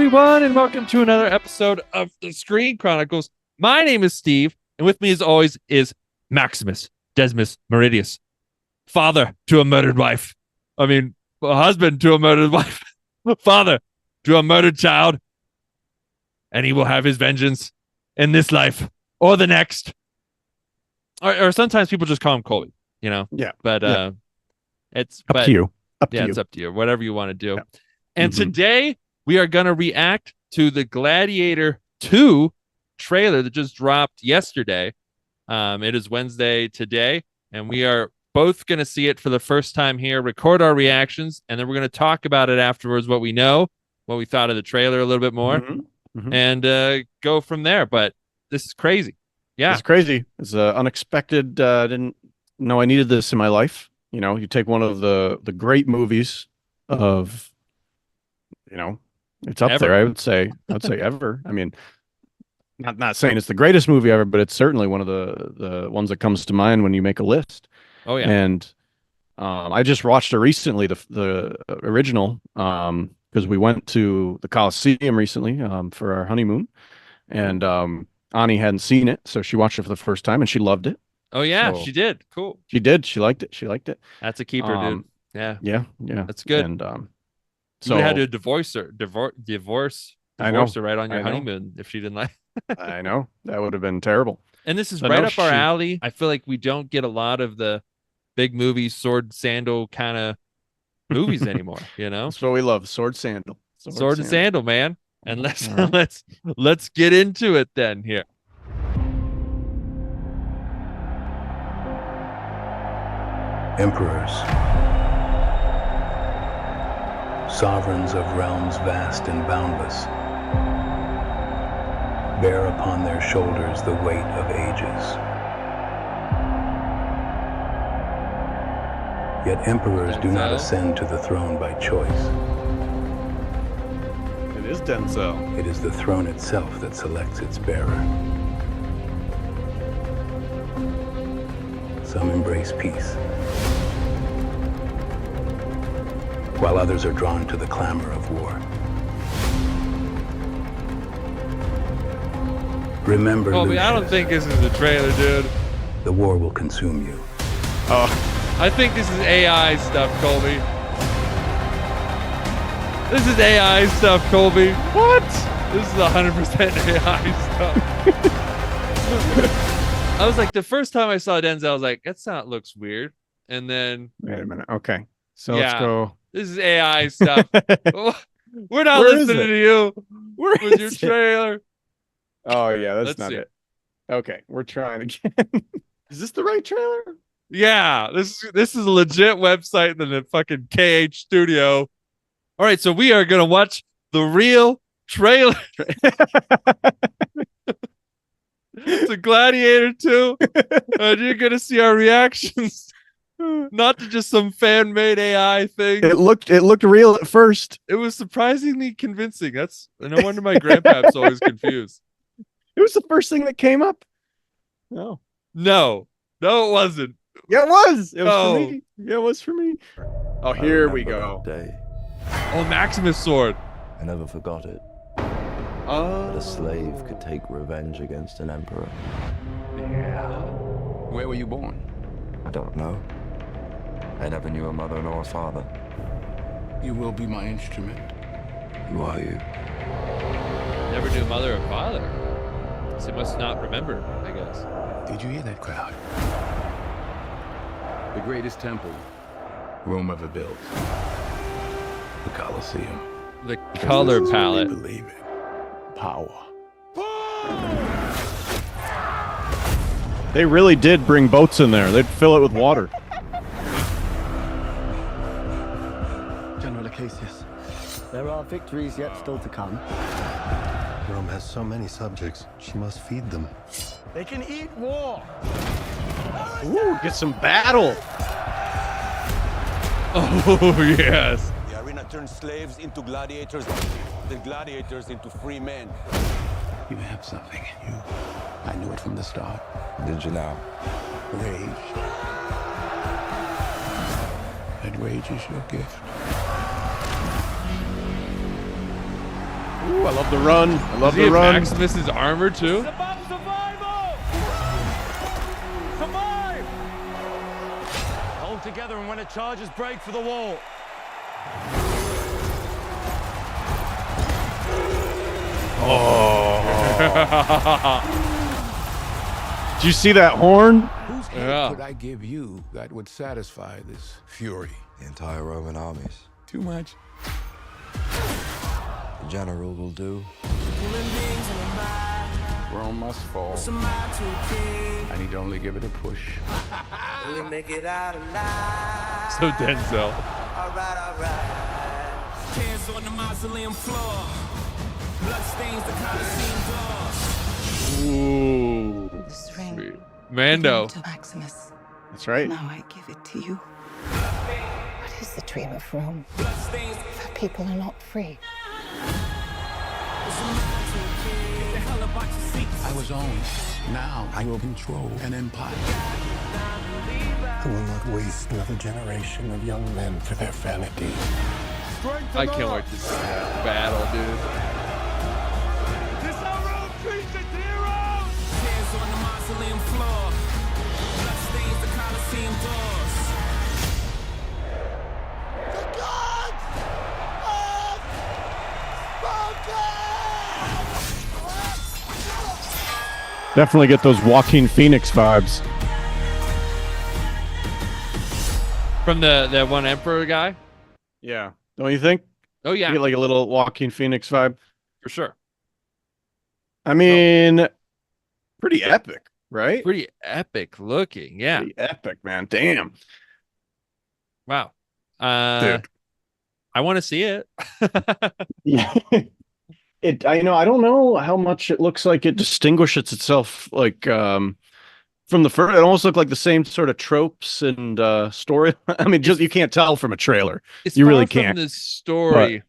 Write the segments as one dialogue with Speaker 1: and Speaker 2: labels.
Speaker 1: everyone, and welcome to another episode of the Screen Chronicles. My name is Steve, and with me, as always, is Maximus Decimus Meridius, father to a murdered wife. I mean, a husband to a murdered wife, father to a murdered child, and he will have his vengeance in this life or the next. Or sometimes people just call him Colby, you know?
Speaker 2: Yeah.
Speaker 1: But it's
Speaker 2: up to you.
Speaker 1: It's up to you. Whatever you want to do.
Speaker 2: Yeah.
Speaker 1: And today we are going to react to the Gladiator 2 trailer that just dropped yesterday. It is Wednesday today, and we are both going to see it for the first time here, record our reactions, and then we're going to talk about it afterwards, what we know, what we thought of the trailer a little bit more, and go from there. But this is crazy. Yeah.
Speaker 2: It's crazy. It's unexpected. Didn't know I needed this in my life. You know, you take one of the great movies of, you know, it's up there. I would say ever. I mean, not saying it's the greatest movie ever, but it's certainly one of the ones that comes to mind when you make a list.
Speaker 1: Oh yeah.
Speaker 2: And I just watched it recently, the original, because we went to the Coliseum recently for our honeymoon, and Ani hadn't seen it, so she watched it for the first time and she loved it.
Speaker 1: Oh yeah,
Speaker 2: So,
Speaker 1: she did. Cool.
Speaker 2: She did. She liked it. She liked it.
Speaker 1: That's a keeper, dude. Yeah.
Speaker 2: Yeah.
Speaker 1: That's good.
Speaker 2: And
Speaker 1: so you had to divorce her right on your
Speaker 2: I know.
Speaker 1: honeymoon if she didn't like.
Speaker 2: I know that would have been terrible.
Speaker 1: And this is
Speaker 2: So
Speaker 1: right
Speaker 2: no,
Speaker 1: up our alley. I feel like we don't get a lot of the big movie sword sandal kind of movies anymore. You know,
Speaker 2: That's what we love: sword sandal.
Speaker 1: sword and sandal, man. And
Speaker 2: All right.
Speaker 1: let's get into it then here.
Speaker 3: Emperors, sovereigns of realms vast and boundless, bear upon their shoulders the weight of ages. Yet emperors do not
Speaker 1: Denzel?
Speaker 3: ascend to the throne by choice.
Speaker 2: It is Denzel.
Speaker 3: It is the throne itself that selects its bearer. Some embrace peace, while others are drawn to the clamor of war. Remember,
Speaker 1: Colby, I don't
Speaker 3: Lucius,
Speaker 1: think this is the trailer, dude.
Speaker 3: the war will consume you.
Speaker 1: I think this is AI stuff, Colby. This is AI stuff, Colby. What? This is 100% AI stuff. I was like, the first time I saw Denzel, I was like, that looks weird. And then,
Speaker 2: Wait a minute. Okay, so
Speaker 1: Yeah.
Speaker 2: let's go.
Speaker 1: this is AI stuff. We're not
Speaker 2: Where is
Speaker 1: listening
Speaker 2: it?
Speaker 1: to you
Speaker 2: Where
Speaker 1: with your
Speaker 2: is it?
Speaker 1: trailer.
Speaker 2: Oh yeah, that's
Speaker 1: Let's
Speaker 2: not
Speaker 1: see.
Speaker 2: it. Okay, we're trying again. Is this the right trailer?
Speaker 1: Yeah, this is a legit website than a fucking KH studio. All right, so we are gonna watch the real trailer to Gladiator 2, and you're gonna see our reactions, not to just some fan-made AI thing.
Speaker 2: It looked real at first.
Speaker 1: It was surprisingly convincing. That's no wonder my grandpa's always confused.
Speaker 2: It was the first thing that came up. No.
Speaker 1: No, it wasn't.
Speaker 2: Yeah, it was. It was
Speaker 1: Oh.
Speaker 2: for me. Yeah, it was for me. Oh, here we go.
Speaker 4: Day.
Speaker 1: Oh, Maximus sword.
Speaker 4: I never forgot it.
Speaker 2: Oh.
Speaker 4: That a slave could take revenge against an emperor.
Speaker 1: Yeah.
Speaker 5: Where were you born?
Speaker 4: I don't know. I never knew a mother nor a father.
Speaker 5: You will be my instrument.
Speaker 4: Who are you?
Speaker 1: Never knew mother or father. So he must not remember, I guess.
Speaker 5: Did you hear that crowd? The greatest temple Rome ever built. The Colosseum.
Speaker 1: The color
Speaker 5: They
Speaker 1: palette.
Speaker 5: believe in power.
Speaker 2: They really did bring boats in there. They'd fill it with water.
Speaker 6: General Acacius, there are victories yet still to come.
Speaker 7: Rome has so many subjects, she must feed them.
Speaker 6: They can eat war.
Speaker 2: Ooh, get some battle.
Speaker 1: Oh, yes.
Speaker 8: The arena turns slaves into gladiators, the gladiators into free men.
Speaker 5: You have something in you. I knew it from the start.
Speaker 4: Did you now?
Speaker 5: Rage. That rage is your gift.
Speaker 2: Ooh, I love the run. I love
Speaker 1: Does he
Speaker 2: the
Speaker 1: have
Speaker 2: run.
Speaker 1: Maximus's armor too?
Speaker 8: It's about survival! Survive! Hold together, and when it charges, break for the wall.
Speaker 2: Did you see that horn?
Speaker 5: Whose head
Speaker 1: Yeah.
Speaker 5: could I give you that would satisfy this fury?
Speaker 4: The entire Roman armies.
Speaker 5: Too much.
Speaker 4: The general will do.
Speaker 5: Rome must fall. I need only give it a push.
Speaker 1: So Denzel.
Speaker 9: Hands on the mausoleum floor. Blood stains the Colosseum doors.
Speaker 1: Ooh.
Speaker 10: This ring
Speaker 1: Mando.
Speaker 10: to Maximus.
Speaker 2: That's right.
Speaker 10: Now I give it to you. What is the dream of Rome?
Speaker 9: Blood stains.
Speaker 10: For people are not free.
Speaker 9: Get the hell about your seats.
Speaker 5: I was owned. Now I will control an empire.
Speaker 7: I will not waste another generation of young men for their vanity.
Speaker 1: I can't wait to see that battle, dude.
Speaker 8: This how Rome treats its heroes!
Speaker 9: Hands on the mausoleum floor. Blood stains the Colosseum doors.
Speaker 2: Definitely get those Joaquin Phoenix vibes.
Speaker 1: From that one Emperor guy?
Speaker 2: Yeah. Don't you think?
Speaker 1: Oh
Speaker 2: You
Speaker 1: yeah,
Speaker 2: get like a little Joaquin Phoenix vibe.
Speaker 1: for sure.
Speaker 2: I mean, pretty epic, right?
Speaker 1: Pretty epic looking. Yeah.
Speaker 2: Pretty epic, man. Damn.
Speaker 1: Wow.
Speaker 2: Dude.
Speaker 1: I want to see it.
Speaker 2: Yeah. I don't know how much it looks like it distinguishes itself from the first. It almost looked like the same sort of tropes and story. I mean, just you can't tell from a trailer.
Speaker 1: It's
Speaker 2: You
Speaker 1: far
Speaker 2: really
Speaker 1: from
Speaker 2: can't.
Speaker 1: the story.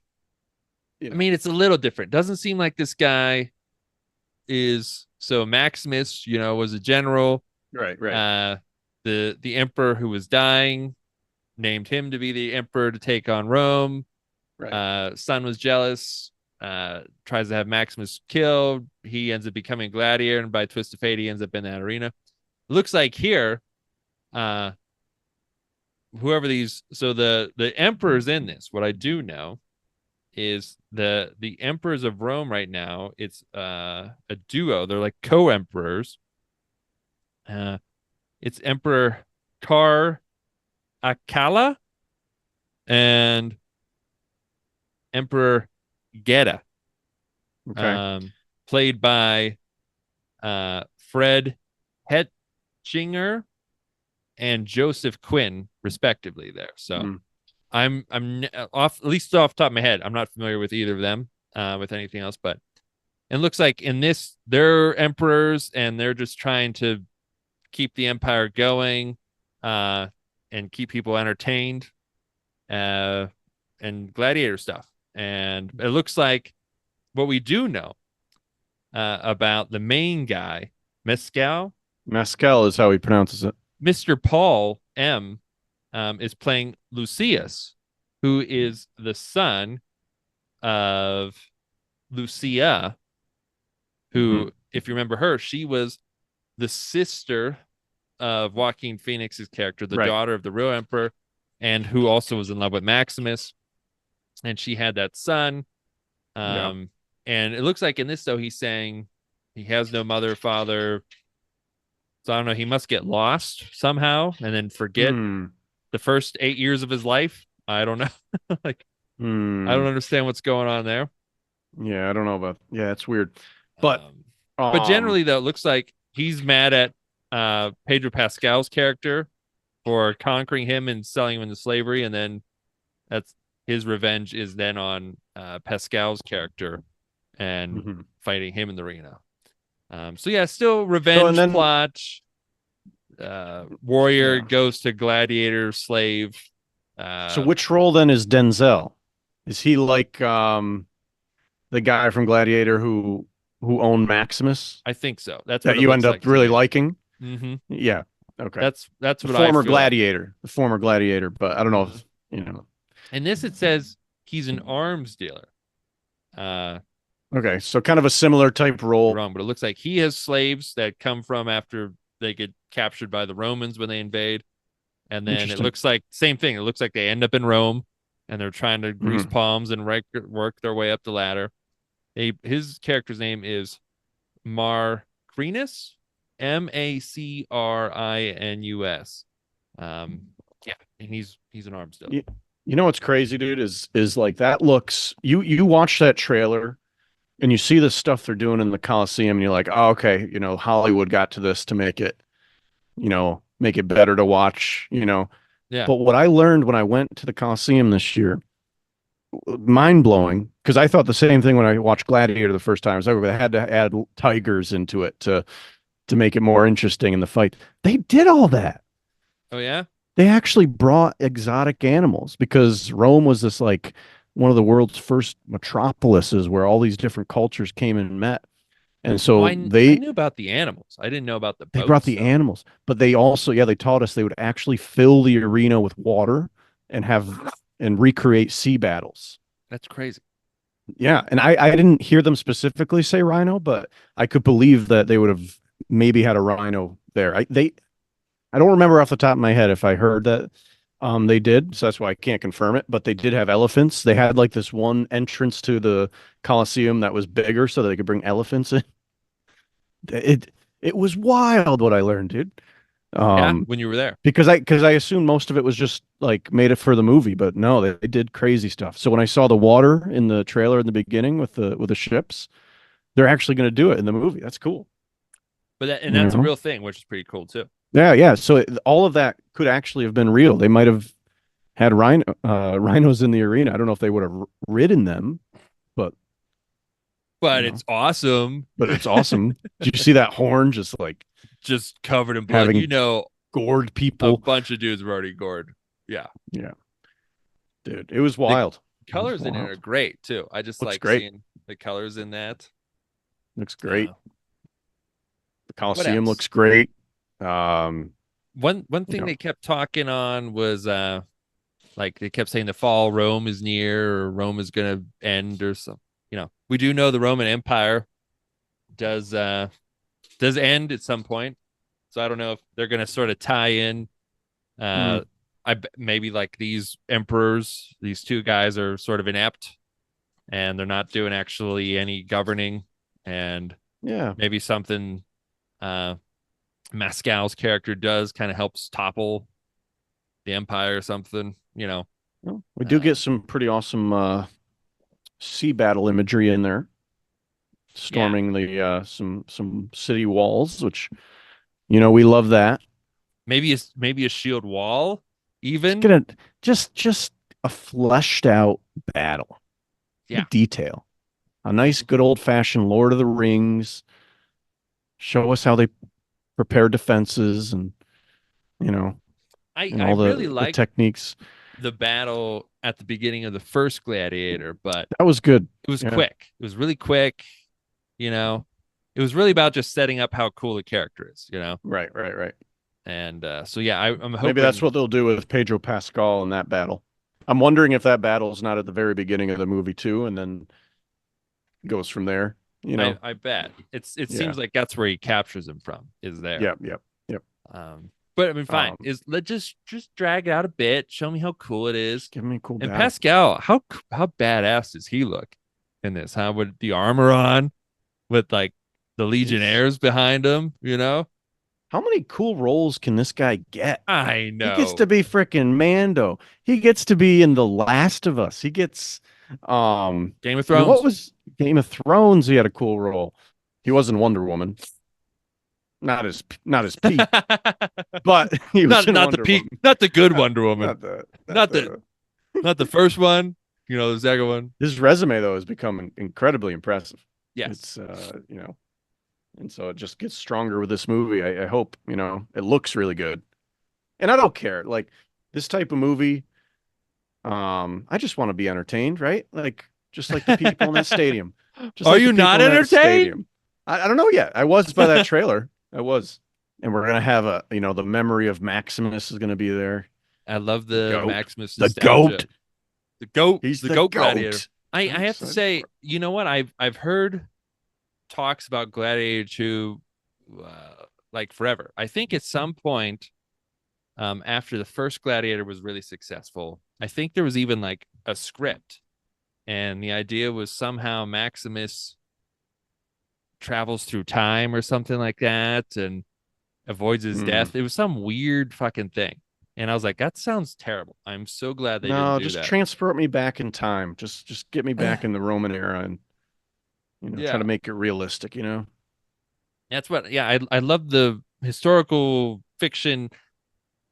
Speaker 2: you know.
Speaker 1: I mean, it's a little different. Doesn't seem like this guy is so Maximus, was a general.
Speaker 2: Right.
Speaker 1: The emperor who was dying named him to be the emperor to take on Rome.
Speaker 2: Right.
Speaker 1: Son was jealous, tries to have Maximus killed. He ends up becoming a gladiator, and by a twist of fate, he ends up in that arena. Looks like here, whoever the emperors in this, what I do know is the emperors of Rome right now, it's a duo. They're like co-emperors. It's Emperor Akala and Emperor Geta,
Speaker 2: Okay.
Speaker 1: played by Fred Hetchinger and Joseph Quinn, respectively. There, so I'm off, at least off the top of my head. I'm not familiar with either of them with anything else, but it looks like in this they're emperors and they're just trying to keep the empire going and keep people entertained and gladiator stuff. And it looks like what we do know about the main guy, Mescal
Speaker 2: Mescal is how he pronounces it.
Speaker 1: Mr. Paul M is playing Lucius, who is the son of Lucia, who, if you remember her, she was the sister of Joaquin Phoenix's character, the daughter of the real emperor, and who also was in love with Maximus. And she had that son. And it looks like in this, though, he's saying he has no mother or father. So I don't know. He must get lost somehow and then forget the first 8 years of his life. I don't know. I don't understand what's going on there.
Speaker 2: Yeah, I don't know about. Yeah, it's weird. But
Speaker 1: generally, though, it looks like he's mad at Pedro Pascal's character for conquering him and selling him into slavery, and then that's his revenge is then on Pascal's character and fighting him in the arena. So yeah, still revenge plot. Warrior goes to gladiator, slave.
Speaker 2: So which role then is Denzel? Is he like the guy from Gladiator who owned Maximus?
Speaker 1: I think so. That's
Speaker 2: that
Speaker 1: what
Speaker 2: you end up really liking.
Speaker 1: Mm-hmm.
Speaker 2: Yeah. Okay.
Speaker 1: That's what
Speaker 2: the former
Speaker 1: I feel
Speaker 2: gladiator, the former gladiator. But I don't know if
Speaker 1: In this, it says he's an arms dealer.
Speaker 2: Okay, so kind of a similar type role.
Speaker 1: Wrong, but it looks like he has slaves that come from after they get captured by the Romans when they invade. And then it
Speaker 2: Interesting.
Speaker 1: looks like same thing. It looks like they end up in Rome and they're trying to grease palms and work their way up the ladder. His character's name is Macrinus, Macrinus. Yeah, and he's an arms dealer.
Speaker 2: You know what's crazy, dude, is like that looks you watch that trailer and you see the stuff they're doing in the Coliseum and you're like, oh, okay, you know, Hollywood got to this to make it, you know, make it better to watch, you know.
Speaker 1: Yeah.
Speaker 2: But what I learned when I went to the Coliseum this year, mind blowing, because I thought the same thing when I watched Gladiator the first time. I was like, they had to add tigers into it to make it more interesting in the fight. They did all that.
Speaker 1: Oh yeah.
Speaker 2: They actually brought exotic animals because Rome was this like one of the world's first metropolises where all these different cultures came and met. And so
Speaker 1: I knew about the animals. I didn't know about the boats.
Speaker 2: They brought the animals, but they also, they taught us they would actually fill the arena with water and recreate sea battles.
Speaker 1: That's crazy.
Speaker 2: Yeah. And I didn't hear them specifically say rhino, but I could believe that they would have maybe had a rhino there. I don't remember off the top of my head if I heard that they did, so that's why I can't confirm it, but they did have elephants. They had like this one entrance to the Coliseum that was bigger so that they could bring elephants in. It was wild what I learned, dude.
Speaker 1: When you were there.
Speaker 2: Because I assumed most of it was just like made it for the movie, but no, they did crazy stuff. So when I saw the water in the trailer in the beginning with the ships, they're actually going to do it in the movie. That's cool.
Speaker 1: But that's a real thing, which is pretty cool too.
Speaker 2: Yeah. So all of that could actually have been real. They might have had rhinos in the arena. I don't know if they would have ridden them, but
Speaker 1: it's awesome.
Speaker 2: But it's awesome. Did you see that horn just
Speaker 1: covered in blood? You know,
Speaker 2: gored people.
Speaker 1: A bunch of dudes were already gored. Yeah.
Speaker 2: Dude, it was wild.
Speaker 1: The colors in it are great too. I just like seeing the colors in that.
Speaker 2: Looks great. The Coliseum looks great.
Speaker 1: One thing they kept talking on was like they kept saying the fall of Rome is near, or Rome is gonna end, or something. You know, we do know the Roman Empire does end at some point, so I don't know if they're gonna sort of tie in. Maybe like these emperors, these two guys are sort of inept, and they're not doing actually any governing, and maybe something Mascal's character does kind of helps topple the empire or something, you know.
Speaker 2: Well, we do get some pretty awesome sea battle imagery in there, storming the some city walls, which we love that.
Speaker 1: Maybe a shield wall, even
Speaker 2: just a fleshed out battle. Detail, a nice good old fashioned Lord of the Rings. Show us how they prepare defenses and
Speaker 1: I
Speaker 2: the,
Speaker 1: really like
Speaker 2: the techniques.
Speaker 1: The battle at the beginning of the first Gladiator, but
Speaker 2: that was good.
Speaker 1: It was quick. It was really quick. It was really about just setting up how cool the character is.
Speaker 2: Right.
Speaker 1: And so I'm hoping
Speaker 2: maybe that's what they'll do with Pedro Pascal in that battle. I'm wondering if that battle is not at the very beginning of the movie too, and then goes from there.
Speaker 1: I bet it seems like that's where he captures him from. Is there?
Speaker 2: Yep.
Speaker 1: But I mean, fine. Let's just drag it out a bit. Show me how cool it is.
Speaker 2: Give me a cool.
Speaker 1: And battle. Pascal, how badass does he look in this? How with the armor on, with like the Legionnaires behind him?
Speaker 2: How many cool roles can this guy get?
Speaker 1: I know.
Speaker 2: He gets to be freaking Mando. He gets to be in The Last of Us. He gets
Speaker 1: Game of Thrones.
Speaker 2: What was Game of Thrones? He had a cool role. He was in Wonder Woman. Not his peak, but he was
Speaker 1: not the peak,
Speaker 2: Woman.
Speaker 1: Not the good Wonder Woman, not the first one. The second one.
Speaker 2: His resume though has become incredibly impressive.
Speaker 1: Yes,
Speaker 2: it's and so it just gets stronger with this movie. I hope it looks really good, and I don't care like this type of movie. I just want to be entertained, right? Like just like the people in that stadium.
Speaker 1: Are you not entertained?
Speaker 2: I don't know yet. I was by that trailer. I was. And we're gonna have the memory of Maximus is gonna be there.
Speaker 1: I love the Maximus.
Speaker 2: The goat.
Speaker 1: The goat.
Speaker 2: He's
Speaker 1: the goat gladiator. I have to say, you know what? I've heard talks about Gladiator 2 like forever. I think at some point after the first Gladiator was really successful, I think there was even like a script, and the idea was somehow Maximus travels through time or something like that and avoids his death. It was some weird fucking thing. And I was like, that sounds terrible. I'm so glad they didn't do
Speaker 2: just
Speaker 1: that.
Speaker 2: transport me back in time. Just get me back in the Roman era and try to make it realistic,
Speaker 1: That's what I love the historical fiction.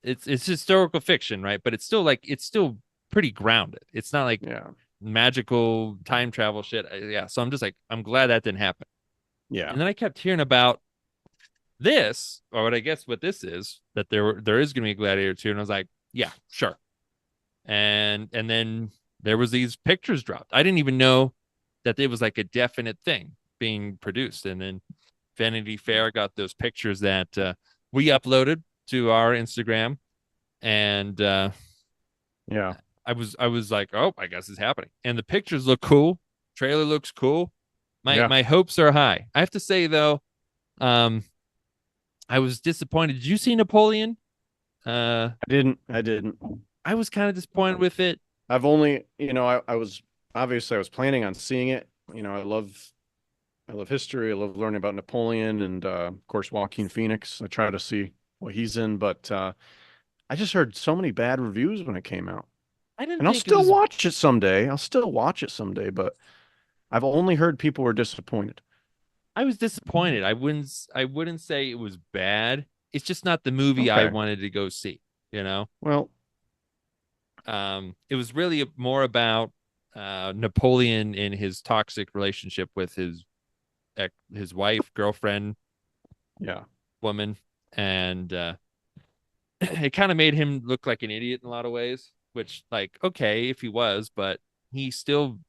Speaker 1: It's historical fiction, right? But it's still pretty grounded. It's not like magical time travel shit. Yeah. So I'm just like, I'm glad that didn't happen.
Speaker 2: Yeah.
Speaker 1: And then I kept hearing about this, or what I guess what this is, that there is gonna be a Gladiator 2, and I was like, yeah, sure. And then there was these pictures dropped. I didn't even know that it was like a definite thing being produced. And then Vanity Fair got those pictures that we uploaded to our Instagram, and I was like, oh, I guess it's happening. And the pictures look cool. Trailer looks cool. My hopes are high. I have to say though, I was disappointed. Did you see Napoleon?
Speaker 2: I didn't.
Speaker 1: I was kind of disappointed with it.
Speaker 2: I've only, I was planning on seeing it. I love history. I love learning about Napoleon and, of course, Joaquin Phoenix. I try to see what he's in, but I just heard so many bad reviews when it came out. I'll still watch it someday. But I've only heard people were disappointed.
Speaker 1: I was disappointed. I wouldn't say it was bad. It's just not the movie I wanted to go see,
Speaker 2: Well,
Speaker 1: it was really more about Napoleon in his toxic relationship with his wife, girlfriend, woman, and it kind of made him look like an idiot in a lot of ways, which, like, okay, if he was, but he still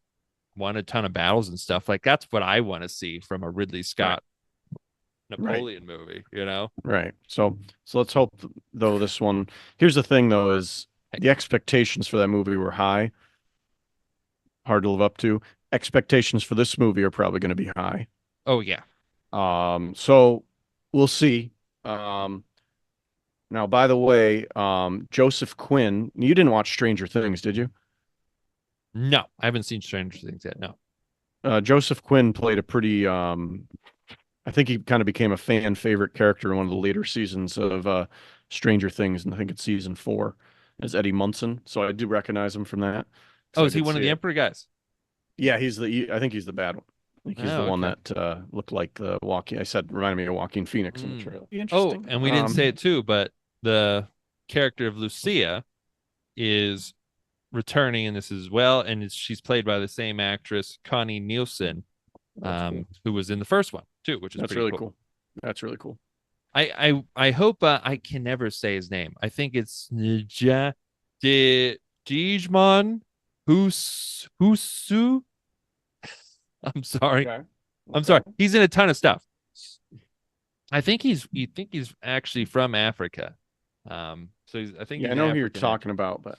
Speaker 1: won a ton of battles and stuff. Like, that's what I want to see from a Ridley Scott Napoleon movie,
Speaker 2: Right. So let's hope, though, this one. Here's the thing, though, is the expectations for that movie were high. Hard to live up to. Expectations for this movie are probably going to be high.
Speaker 1: Oh yeah.
Speaker 2: So we'll see. Now, by the way, Joseph Quinn, you didn't watch Stranger Things, did you?
Speaker 1: No, I haven't seen Stranger Things yet. No.
Speaker 2: Joseph Quinn played a pretty, I think he kind of became a fan favorite character in one of the later seasons of Stranger Things, and I think it's season 4, as Eddie Munson. So I do recognize him from that.
Speaker 1: Oh, is he one of the Emperor guys?
Speaker 2: Yeah, I think he's the bad one. I think he's the one that looked like the Joaquin. I said reminded me of Joaquin Phoenix in the trailer.
Speaker 1: Oh, and we didn't say it too, but the character of Lucia is returning in this as well, and she's played by the same actress, Connie Nielsen, who was in the first one too, which is
Speaker 2: really cool. That's really cool.
Speaker 1: I hope I can never say his name. I think it's Digimon Husu. I'm sorry.
Speaker 2: Okay.
Speaker 1: I'm sorry. He's in a ton of stuff. I think he's actually from Africa. So I think
Speaker 2: I know who you're talking about, but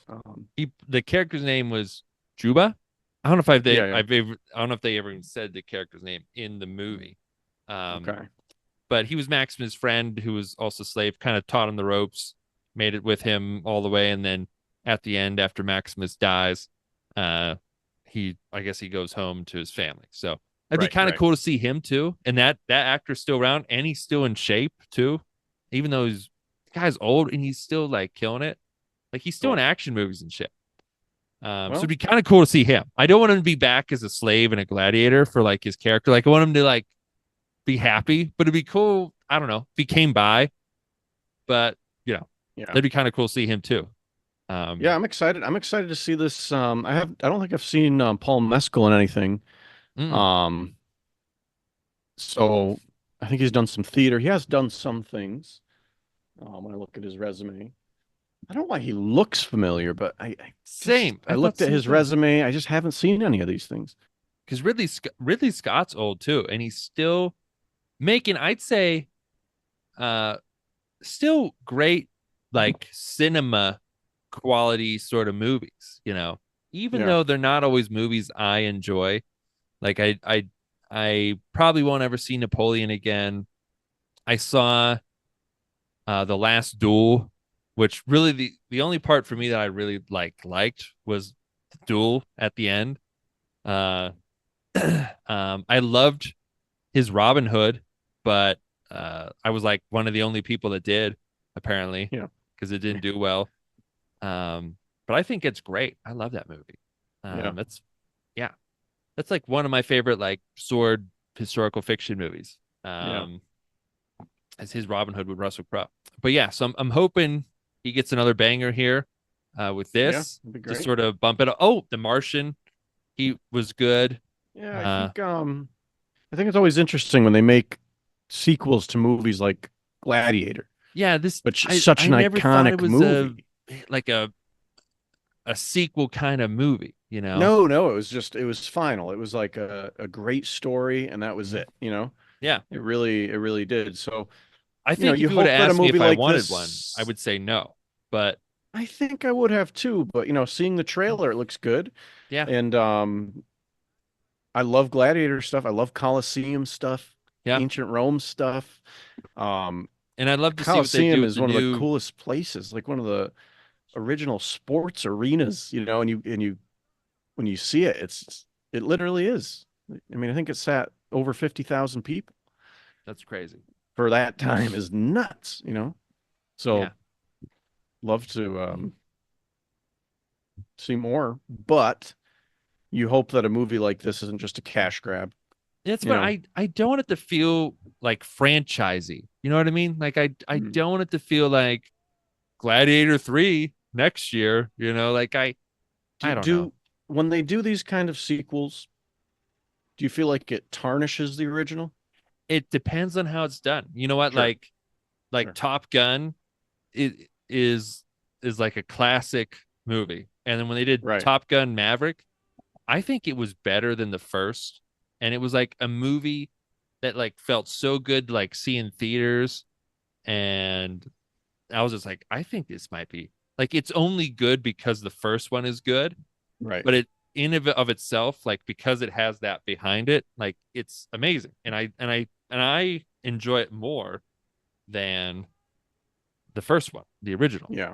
Speaker 1: the character's name was Juba. I don't know if I don't know if they ever even said the character's name in the movie. But he was Maximus' friend who was also a slave, kind of taught him the ropes, made it with him all the way, and then at the end, after Maximus dies, I guess he goes home to his family. So it'd be kind of cool to see him too. And that actor's still around, and he's still in shape too, even though the guy's old and he's still like killing it. Like he's still in action movies and shit. So it'd be kind of cool to see him. I don't want him to be back as a slave and a gladiator for like his character. Like I want him to like be happy, but it'd be cool. I don't know if he came by, but that'd be kind of cool to see him too.
Speaker 2: I'm excited. I'm excited to see this. I don't think I've seen Paul Mescal in anything. So I think he's done some theater. He has done some things. When I look at his resume, I don't know why he looks familiar, but I looked at his resume. I just haven't seen any of these things.
Speaker 1: Because Ridley Scott's old too, and he's still making, I'd say, still great like cinema quality sort of movies. even though they're not always movies I enjoy. Like I probably won't ever see Napoleon again. I saw The Last Duel, which really the only part for me that I really liked was the duel at the end. Uh, I loved his Robin Hood, but I was like one of the only people that did, apparently, because it didn't do well. But I think it's great. I love that movie. That's that's like one of my favorite like sword historical fiction movies. As his Robin Hood with Russell Crowe. But yeah, so I'm hoping he gets another banger here with this to sort of bump it up. Oh, The Martian, he was good.
Speaker 2: Yeah, I think it's always interesting when they make sequels to movies like Gladiator.
Speaker 1: Yeah,
Speaker 2: such an iconic movie.
Speaker 1: Like a sequel kind of movie, you know?
Speaker 2: No, it was final. It was like a great story, and that was it, you know?
Speaker 1: Yeah.
Speaker 2: It really did. So
Speaker 1: I think if you would have asked me if I wanted one, I would say no. But
Speaker 2: I think I would have too. But seeing the trailer, it looks good.
Speaker 1: Yeah.
Speaker 2: And I love Gladiator stuff. I love Colosseum stuff.
Speaker 1: Yeah.
Speaker 2: Ancient Rome stuff.
Speaker 1: And I'd love to
Speaker 2: Colosseum
Speaker 1: see what they do with
Speaker 2: is one of the coolest places, like one of the original sports arenas, and when you see it, it literally is. I mean, I think it sat over 50,000 people.
Speaker 1: That's crazy.
Speaker 2: For that time is nuts, So love to see more, but you hope that a movie like this isn't just a cash grab.
Speaker 1: That's what I don't want it to feel like franchisey. You know what I mean? Like I don't want it to feel like Gladiator 3 next year, like I don't know.
Speaker 2: When they do these kind of sequels, do you feel like it tarnishes the original?
Speaker 1: It depends on how it's done. You know what?
Speaker 2: Sure.
Speaker 1: Like Top Gun is like a classic movie. And then when they did Top Gun Maverick, I think it was better than the first. And it was like a movie that like felt so good, like seeing theaters. And I was just like, I think this might be like, it's only good because the first one is good.
Speaker 2: Right.
Speaker 1: But it in of itself, like because it has that behind it, like it's amazing. And I enjoy it more than the first one, the original.
Speaker 2: Yeah.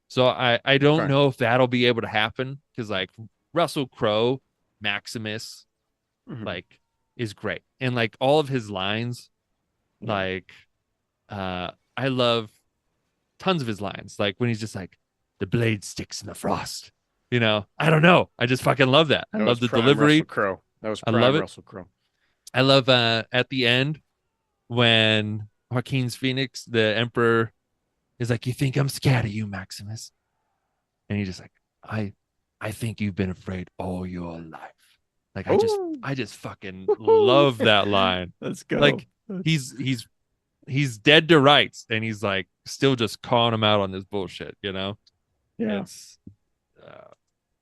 Speaker 1: So I don't know if that'll be able to happen because like Russell Crowe, Maximus, like is great. And like all of his lines, like I love tons of his lines. Like when he's just like, the blade sticks in the frost. I don't know. I just fucking love that. I love the delivery.
Speaker 2: Russell Crowe. That was prime
Speaker 1: I love it.
Speaker 2: Russell Crowe.
Speaker 1: I love at the end when Joaquin's Phoenix, the Emperor, is like, "You think I'm scared of you, Maximus?" And he's just like, I think you've been afraid all your life. Like I just fucking love that line.
Speaker 2: Let's go.
Speaker 1: Like he's dead to rights, and he's like still just calling him out on this bullshit.
Speaker 2: Yeah.
Speaker 1: It's,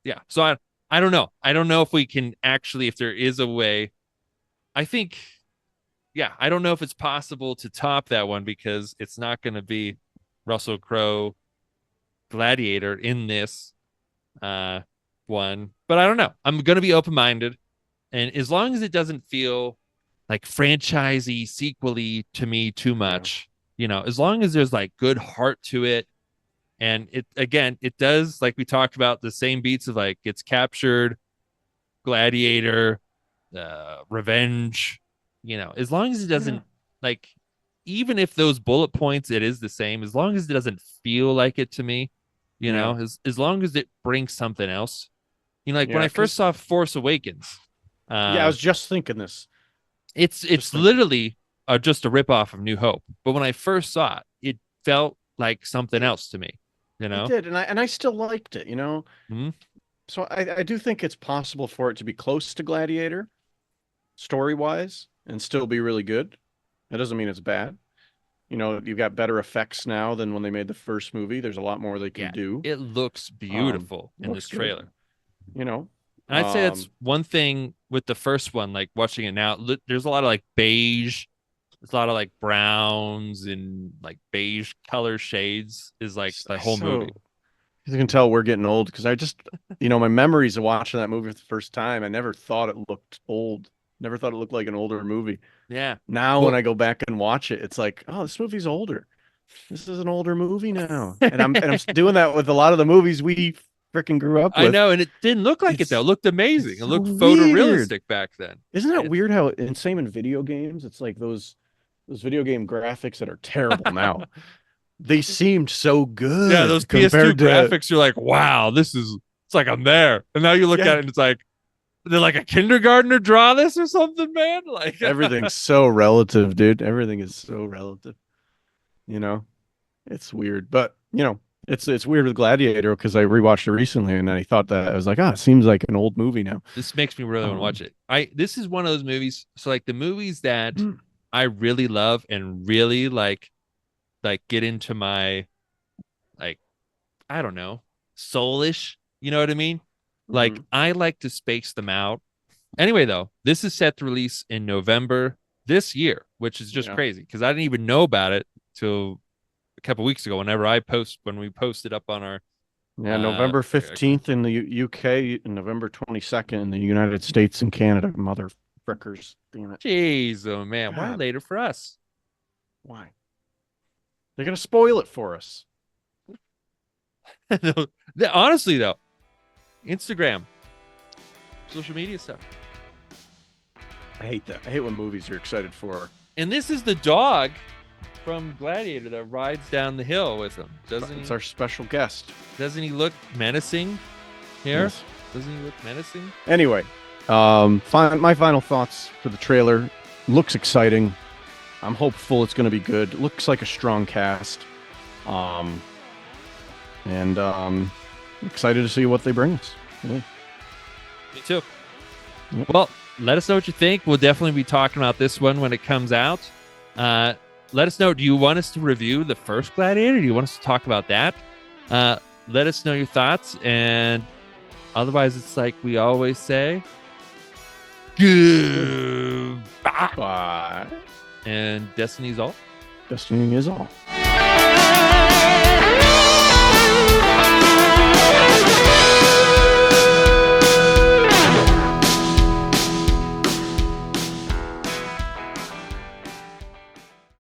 Speaker 1: yeah. So I don't know. I don't know if we can actually, if there is a way. I think, I don't know if it's possible to top that one because it's not going to be Russell Crowe Gladiator in this one. But I don't know. I'm going to be open-minded. And as long as it doesn't feel like franchisey, sequely to me too much, as long as there's like good heart to it. And it does, like we talked about, the same beats of like it's captured, Gladiator, Revenge, as long as it doesn't like, even if those bullet points, it is the same, as long as it doesn't feel like it to me, as long as it brings something else, like when I first saw Force Awakens.
Speaker 2: I was just thinking this.
Speaker 1: It's literally just a ripoff of New Hope. But when I first saw it, it felt like something else to me.
Speaker 2: It did, and I still liked it. So I do think it's possible for it to be close to Gladiator, story wise, and still be really good. That doesn't mean it's bad. You've got better effects now than when they made the first movie. There's a lot more they can do.
Speaker 1: It looks beautiful in this trailer.
Speaker 2: And
Speaker 1: I'd say that's one thing with the first one, like watching it now, there's a lot of like beige, there's a lot of like browns and like beige color shades is like the whole movie.
Speaker 2: You can tell we're getting old because I just, my memories of watching that movie for the first time, I never thought it looked old. Never thought it looked like an older movie.
Speaker 1: Yeah.
Speaker 2: Now when I go back and watch it, it's like, oh, this movie's older. This is an older movie now. And I'm doing that with a lot of the movies we freaking grew up with.
Speaker 1: I know, and it didn't look like it though. It looked amazing. It
Speaker 2: so
Speaker 1: looked
Speaker 2: weird.
Speaker 1: photorealistic back then.
Speaker 2: Isn't that weird how and same in video games? It's like those video game graphics that are terrible now. They seemed so good.
Speaker 1: Yeah, those PS2 graphics, you're like, wow, it's like I'm there. And now you look at it and it's like, they're like a kindergartner draw this or something, man. Like
Speaker 2: everything's so relative, dude. Everything is so relative. It's weird. But it's weird with Gladiator because I rewatched it recently and I thought that I was like, it seems like an old movie now.
Speaker 1: This makes me really want to watch it. This is one of those movies. So like the movies that I really love and really like get into my, like, I don't know, soulish, you know what I mean? Like I like to space them out. Anyway, though, this is set to release in November this year, which is just crazy because I didn't even know about it till a couple weeks ago. When we posted up on our
Speaker 2: November 15th in the UK and November 22nd in the United States and Canada. Mother frickers, damn it!
Speaker 1: Jeez, oh man, why later for us?
Speaker 2: Why? They're gonna spoil it for us.
Speaker 1: Honestly, though, Instagram, social media stuff.
Speaker 2: I hate that. I hate when movies you're excited for.
Speaker 1: And this is the dog from Gladiator that rides down the hill with him, doesn't he?
Speaker 2: It's our special guest.
Speaker 1: Doesn't he look menacing here?
Speaker 2: Yes.
Speaker 1: Doesn't he look menacing?
Speaker 2: Anyway, my final thoughts for the trailer. Looks exciting. I'm hopeful it's going to be good. Looks like a strong cast. And excited to see what they bring us. Really.
Speaker 1: Me too. Yep. Well, let us know what you think. We'll definitely be talking about this one when it comes out. Let us know. Do you want us to review the first Gladiator? Do you want us to talk about that? Let us know your thoughts. And otherwise, it's like we always say, goodbye.
Speaker 2: Bye.
Speaker 1: And Destiny's all.
Speaker 2: Destiny is all.